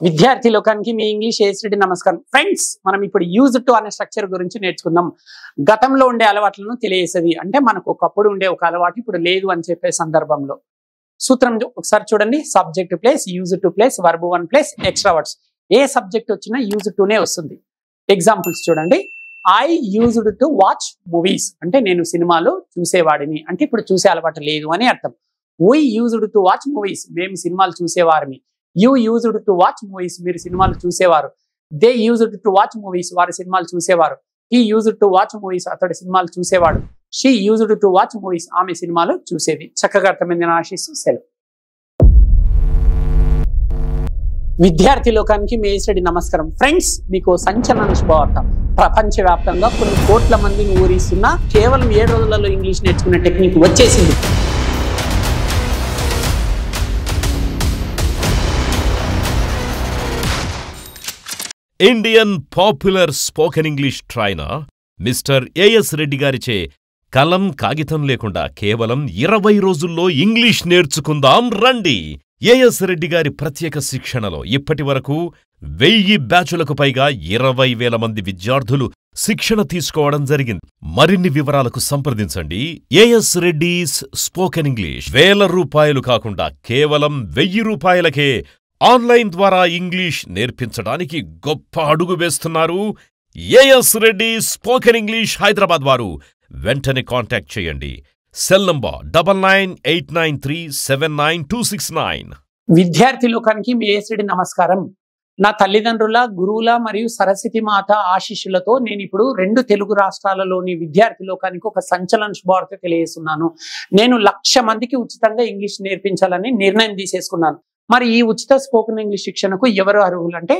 విద్యార్థి లోకానికి మీ English ASD నమస్కారం ఫ్రెండ్స్. మనం ఇప్పుడు యూజ్ టు అనే స్ట్రక్చర్ గురించి నేర్చుకుందాం. గతంలో ఉండే అలవాట్లను తెలియజేసేది. అంటే మనకు ఒకప్పుడు ఉండే ఒక అలవాటు ఇప్పుడు లేదు అని చెప్పే సందర్భంలో సూత్రం ఒకసారి చూడండి. Subject plus use to place verb one place extra words. A subject వచ్చినా యూజ్ టునే వస్తుంది. ఎగ్జాంపుల్స్ చూడండి. I used to watch movies అంటే నేను సినిమాలు చూసేవాడిని, అంటే ఇప్పుడు చూసే అలవాటు లేదు అని అర్థం. We used to watch movies మేము సినిమాలు చూసేవారిని. You used to watch movies మీరు సినిమాలు చూసేవారు. They used to watch movies వారి సినిమాలు చూసేవారు. He used to watch movies అతడు సినిమాలు చూసేవాడు. She used to watch movies ఆమె సినిమాలు చూసేది. చక్కగా అర్థమైందని ఆశిస్తూ సెలవు. విద్యార్థి లోకానికి మీ ఏఎస్డి నమస్కారం ఫ్రెండ్స్. మీకు సంచలన శుభవార్త. ప్రపంచవ్యాప్తంగా కొన్ని కోట్ల మందిని ఊరిస్తున్న కేవలం 7 రోజులలో ఇంగ్లీష్ నేర్చుకునే టెక్నిక్ వచ్చేసింది. Indian popular spoken English trainer mister AS Reddy గారిచే కలం కాగితం లేకుండా కేవలం 20 రోజుల్లో ఇంగ్లీష్ నేర్చుకుందాం రండి. ఏఎస్ రెడ్డి గారి ప్రత్యేక శిక్షణలో ఇప్పటి వరకు 1000 బ్యాచులకు పైగా 20,000 మంది విద్యార్థులు శిక్షణ తీసుకోవడం జరిగింది. మరిన్ని వివరాలకు సంప్రదించండి. As Reddy's spoken English. ₹1000 కాకుండా కేవలం ₹1000కే ఆన్లైన్ ద్వారా ఇంగ్లీష్ నేర్పించడానికి గొప్ప అడుగు వేస్తున్నారు AS Reddy spoken English Hyderabad వారు. వెంటనే కాంటాక్ట్ చేయండి. Cell number 9989379269. విద్యార్థి లోకానికి మీ ఏఎస్డి నమస్కారం. నా తల్లిదండ్రుల, గురువుల మరియు సరస్వతి మాత ఆశీస్సులతో నేను ఇప్పుడు 2 తెలుగు రాష్ట్రాలలోని విద్యార్థి లోకానికి ఒక సంచలన శుభవార్త తెలియజేస్తున్నాను. నేను 1,00,000 మందికి ఉచితంగా ఇంగ్లీష్ నేర్పించాలని నిర్ణయం తీసేసుకున్నాను. మరి ఈ ఉచిత స్పోకెన్ ఇంగ్లీష్ శిక్షణకు ఎవరు అర్హులు అంటే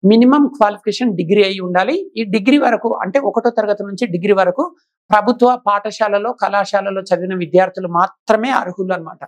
మినిమం క్వాలిఫికేషన్ డిగ్రీ అయి ఉండాలి. ఈ డిగ్రీ వరకు అంటే 1వ తరగతి నుంచి డిగ్రీ వరకు ప్రభుత్వ పాఠశాలలో, కళాశాలలో చదివిన విద్యార్థులు మాత్రమే అర్హులు అన్నమాట.